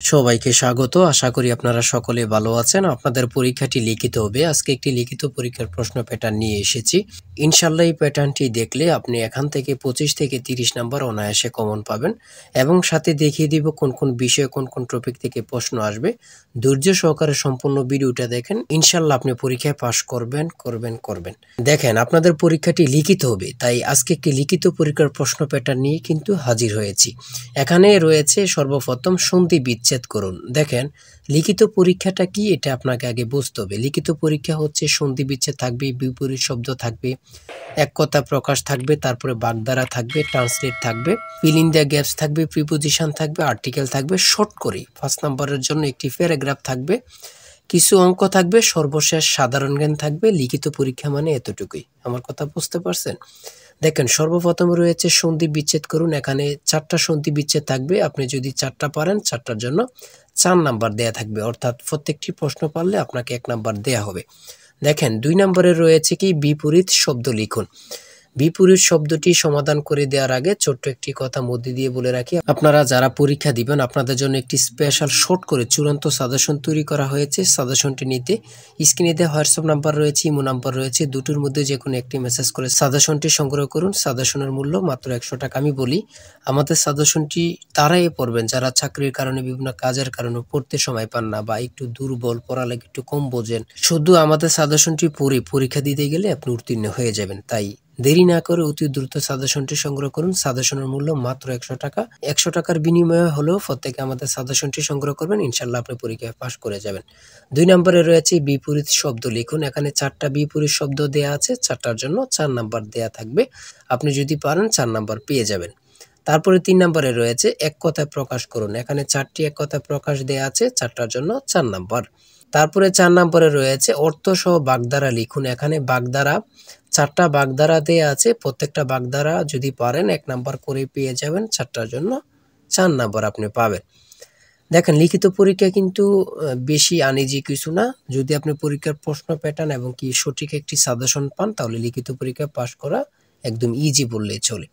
সবাইকে স্বাগত। আশা করি আপনারা সকলে ভালো আছেন। আপনাদের পরীক্ষাটি লিখিত হবে। আজকে একটি লিখিত পরীক্ষার প্রশ্ন প্যাটার্ন নিয়ে এসেছি। ইনশাআল্লাহ এই প্যাটার্নটি দেখলে আপনি এখান থেকে 25 থেকে 30 নাম্বার অনায়াসে কমন পাবেন এবং সাথে দেখিয়ে দিব কোন কোন বিষয়ে কোন কোন টপিক থেকে প্রশ্ন আসবে। ধৈর্য সহকারে সম্পূর্ণ ভিডিওটা দেখেন। ইনশাআল্লাহ আপনি পরীক্ষায় পাস করবেন। দেখেন, আপনাদের পরীক্ষাটি লিখিত হবে, তাই আজকে একটি লিখিত পরীক্ষার প্রশ্ন প্যাটার্ন নিয়ে কিন্তু হাজির হয়েছি। এখানে রয়েছে সর্বপ্রথম সন্ধি বিচ্ছেদ করুন। দেখেন, লিখিত পরীক্ষাটা কি এটা আপনাকে আগে বুঝতে হবে। লিখিত পরীক্ষা হচ্ছে সন্ধি বিচ্ছেদ থাকবে, বিপরীত শব্দ থাকবে, এক কথা প্রকাশ থাকবে, তারপরে বাগধারা থাকবে, ট্রান্সলেট থাকবে, ফিল ইন দ্য গ্যাপস থাকবে, প্রিপোজিশন থাকবে, আর্টিকেল থাকবে। শর্ট করে 5 নম্বরের জন্য একটি প্যারাগ্রাফ থাকবে, কিছু অঙ্ক থাকবে, সর্বশেষ সাধারণ জ্ঞান থাকবে। লিখিত পরীক্ষা মানে এতটুকুই। আমার কথা বুঝতে পারছেন? দেখেন, সর্বপ্রথম রয়েছে সন্ধি বিচ্ছেদ করুন। এখানে 4টা সন্ধি বিচ্ছেদ থাকবে। আপনি যদি 4টা পারেন, 4টার জন্য 4 নাম্বার দেয়া থাকবে, অর্থাৎ প্রত্যেকটি প্রশ্ন পারলে আপনাকে 1 নাম্বার দেয়া হবে। দেখেন, 2 নম্বরে রয়েছে কি বিপরীত শব্দ লিখুন। বিপরীত শব্দটি সমাধান করে দেওয়ার আগে ছোট্ট একটি কথা মধ্যে দিয়ে বলে রাখি, আপনারা যারা পরীক্ষা দিবেন আপনাদের জন্য একটি স্পেশাল শর্ট করে চূড়ান্ত সাজেশন তৈরি করা হয়েছে। সাজেশনটি নিতে স্ক্রিনে দেওয়া হোয়াটসঅ্যাপ নাম্বার রয়েছে, ইমো নাম্বার রয়েছে, দুটোর মধ্যে যে কোনো একটি মেসেজ করে সাজেশনটি সংগ্রহ করুন। সাজেশনের মূল্য মাত্র 100 টাকা। আমি বলি, আমাদের সাজেশনটি তারাই পড়বেন যারা চাকরির কারণে, বিভিন্ন কাজের কারণে পড়তে সময় পান না বা একটু দুর্বল, পড়ালেখা একটু কম বোঝেন। শুধু আমাদের সাজেশনটি পড়ে পরীক্ষা দিতে গেলে আপনি উত্তীর্ণ হয়ে যাবেন। তাই দেরি না করে অতি দ্রুত সাজেশনটি সংগ্রহ করুন। সাজেশনের মূল্য মাত্র 100 টাকা। 100 টাকার বিনিময়ে হলেও প্রত্যেকে আমাদের সাজেশনটি সংগ্রহ করবেন। ইনশাআল্লাহ আপনি পরীক্ষায় পাস করে যাবেন। 2 নম্বরে রয়েছে বিপরীত শব্দ লিখুন। এখানে 4টা বিপরীত শব্দ দেয়া আছে, 4টার জন্য 4 নাম্বার দেয়া থাকবে। আপনি যদি পারেন 4 নাম্বার পেয়ে যাবেন। তারপরে 3 নম্বরে রয়েছে এক কথায় প্রকাশ করুন। এখানে 4টি এক কথায় প্রকাশ দেয়া আছে, 4টার জন্য 4 নাম্বার। তারপরে 4 নম্বরে রয়েছে অর্থ সহ বাগধারা লিখুন। এখানে বাগধারা 4টা বাগধারা দেয়া আছে, প্রত্যেকটা বাগধারা যদি পারেন 1 নাম্বার করে পেয়ে যাবেন। 4টার জন্য 4 নাম্বার আপনি পাবেন। দেখেন, লিখিত পরীক্ষা কিন্তু বেশি আনইজি কিছু না। যদি আপনি পরীক্ষার প্রশ্ন প্যাটার্ন এবং কি সঠিক একটি সাজেশন পান, তাহলে লিখিত পরীক্ষায় পাস করা একদম ইজি বললেই চলে।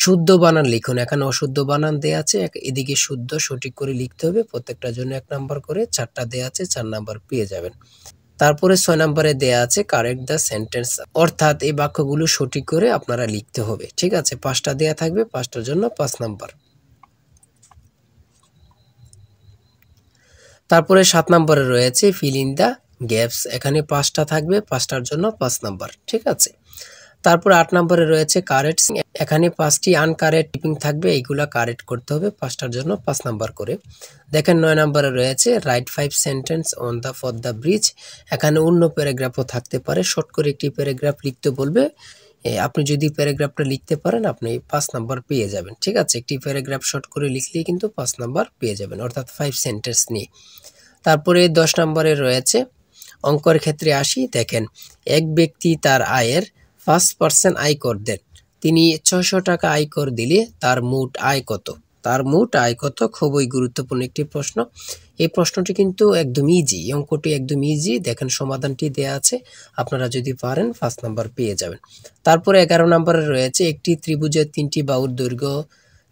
শুদ্ধ বানান লিখুন। এখানে অশুদ্ধ বানান দেয়া আছে, এদিকে শুদ্ধ সঠিক করে লিখতে হবে। প্রত্যেকটার জন্য 1 নাম্বার করে, 4টা দেয়া আছে, 4 নাম্বার পেয়ে যাবেন। তারপরে 6 নম্বরে দেয়া আছে কারেক্ট দ্য সেন্টেন্স, অর্থাৎ এই বাক্যগুলো সঠিক করে আপনারা লিখতে হবে। ঠিক আছে, 5টা দেয়া থাকবে, 5টার জন্য 5 নাম্বার। তারপরে 7 নম্বরে রয়েছে ফিল ইন দ্য গ্যাপস। এখানে 5টা থাকবে, 5টার জন্য 5 নাম্বার। ঠিক আছে। তারপরে 8 নম্বরে রয়েছে কারেক্ট। এখানে 5টি আনকারেক্ট টিপিং থাকবে, এইগুলা কারেক্ট করতে হবে, 5টার জন্য 5 নাম্বার করে। দেখেন, 9 নম্বরে রয়েছে right 5 sentence on the for the bridge. এখানে অন্য প্যারাগ্রাফও থাকতে পারে, শর্ট করে একটি প্যারাগ্রাফ লিখতে বলবে। আপনি যদি প্যারাগ্রাফটা লিখতে পারেন আপনি 5 নাম্বার পেয়ে যাবেন। ঠিক আছে, একটি প্যারাগ্রাফ শর্ট করে লিখলেই কিন্তু 5 নাম্বার পেয়ে যাবেন, অর্থাৎ 5 সেন্টেন্স নিয়ে। তারপরে 10 নম্বরে রয়েছে অঙ্কের ক্ষেত্রে আসি। দেখেন, এক ব্যক্তি তার আয়ের 5% আয়কর দেন। তিনি 600 টাকা আয়কর দিলে তার মোট আয় কত? তার মোট আয় কত? খুবই গুরুত্বপূর্ণ একটি প্রশ্ন। এই প্রশ্নটি কিন্তু একদম ইজি, অঙ্কটি একদম ইজি। দেখেন, সমাধানটি দেয়া আছে, আপনারা যদি পারেন 5 নাম্বার পেয়ে যাবেন। তারপরে 11 নম্বরে রয়েছে একটি ত্রিভুজের 3টি বাহুর দৈর্ঘ্য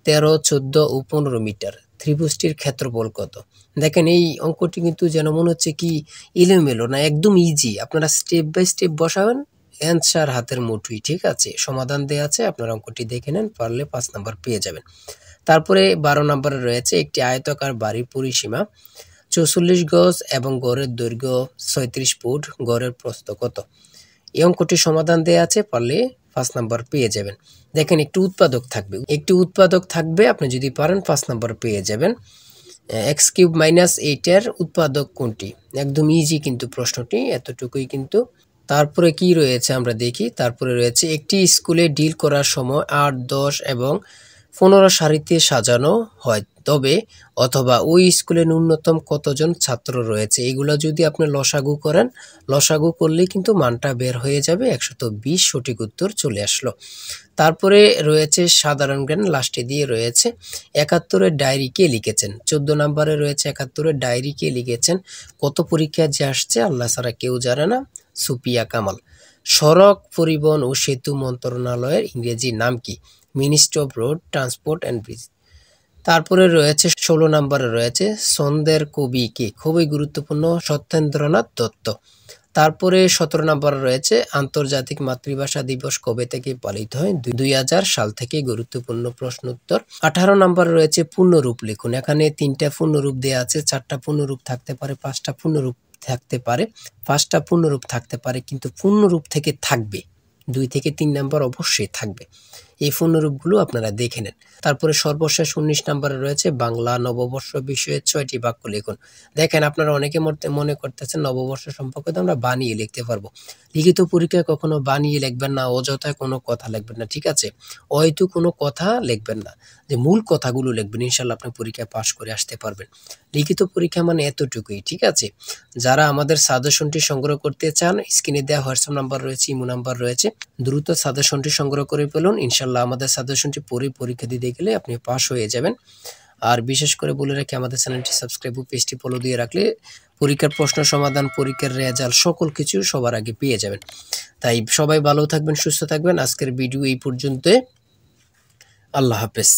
13, 14 ও 15 মিটার। ত্রিভুজটির ক্ষেত্রফল কত? দেখেন, এই অঙ্কটি কিন্তু যেন মনে হচ্ছে কি এলোমেলো না, একদম ইজি। আপনারা স্টেপ বাই স্টেপ বসাবেন, অ্যান্সার হাতের মুঠোয়। ঠিক আছে, সমাধান দেয়া আছে, আপনারা অঙ্কটি দেখে নেন, পারলে 5 নাম্বার পেয়ে যাবেন। তারপরে 12 নম্বরে রয়েছে একটি আয়তাকার বাড়ির পরিসীমা 44 গজ এবং গড়ের দৈর্ঘ্য 36 ফুট, গড়ের প্রস্থ কত? এই অঙ্কটি সমাধান দেয়া আছে, পারলে 5 নাম্বার পেয়ে যাবেন। দেখেন, একটি উৎপাদক থাকবে, আপনি যদি পারেন 5 নাম্বার পেয়ে যাবেন। x³ - 8 এর উৎপাদক কোনটি? একদম ইজি কিন্তু প্রশ্নটি, এতটুকুই কিন্তু। তারপরে কি রয়েছে আমরা দেখি। তারপরে রয়েছে একটি স্কুলে ডিল করার সময় 8, 10 এবং 15 সারিতে সাজানো হয়, তবে অথবা ওই স্কুলে ন্যূনতম কতজন ছাত্র রয়েছে? এগুলো যদি আপনি লসাগু করেন, লসাগু করলেই কিন্তু মানটা বের হয়ে যাবে, 120 সঠিক উত্তর চলে আসলো। তারপরে রয়েছে সাধারণ জ্ঞান, লাস্টে দিয়ে রয়েছে 71-এর ডায়েরি কে লিখেছেন। 14 নম্বরে রয়েছে 71-এর ডায়েরি কে লিখেছেন। কত পরীক্ষা যে আসছে আল্লাহ ছাড়া কেউ জানে না। সুপিয়া কামাল। সড়ক পরিবহন ও সেতু মন্ত্রণালয়ের ইংরেজি নাম কি? Ministry of road transport and bridge. তারপরে রয়েছে 16 নম্বরে রয়েছে ছন্দের কবি কে, খুবই গুরুত্বপূর্ণ, সত্যেন্দ্রনাথ দত্ত। তারপরে 17 নম্বরে রয়েছে আন্তর্জাতিক মাতৃভাষা দিবস কবে থেকে পালিত হয়, 2000 সাল থেকে, গুরুত্বপূর্ণ প্রশ্ন উত্তর। 18 নম্বরে রয়েছে পূর্ণরূপ লিখুন, এখানে 3টা পূর্ণরূপ দেওয়া আছে, 4টা পূর্ণরূপ থাকতে পারে, 5টা পূর্ণরূপ থাকতে পারে, 5টা পূর্ণরূপ থাকতে পারে, কিন্তু পূর্ণরূপ থেকে থাকবে 2 থেকে 3 নম্বর অবশ্যই থাকবে। এই পূর্ণরূপগুলো আপনারা দেখে নেন। তারপরে সর্বশেষ 19 নম্বরে রয়েছে বাংলা নববর্ষ বিষয়ে 6টি বাক্য লিখুন। দেখেন আপনারা অনেকে মনে করতেছেন নববর্ষ সম্পর্কে তো আমরা বানিয়ে লিখতে পারবো। লিখিত পরীক্ষায় কখনো বানিয়ে লিখবেন না, অযথায় কোনো কথা লিখবেন না, ঠিক আছে? হয়তো কোনো কথা লিখবেন না, যে মূল কথাগুলো লিখবেন, ইনশাআল্লাহ আপনি পরীক্ষায় পাস করে আসতে পারবেন। লিখিত পরীক্ষা মানে এতটুকুই, ঠিক আছে? যারা আমাদের সাজেশনটি সংগ্রহ করতে চান, স্ক্রিনে দেওয়া হোয়াটসঅ্যাপ নাম্বার রয়েছে, ইমো নাম্বার রয়েছে, দ্রুত সাজেশনটি সংগ্রহ করে ফেলুন। ইনশাআল্লাহ আমাদের সাজেশনটি পড়ে পরীক্ষা দিতে গেলে আপনি পাস হয়ে যাবেন। আর বিশেষ করে বলে রাখি, আমাদের চ্যানেলটি সাবস্ক্রাইব ও পেজটি ফলো দিয়ে রাখলে পরীক্ষার প্রশ্ন সমাধান, পরীক্ষার রেজাল্ট সকল কিছু সবার আগে পেয়ে যাবেন। তাই সবাই ভালো থাকবেন, সুস্থ থাকবেন। আজকের ভিডিও এই পর্যন্ত। আল্লাহ হাফেজ।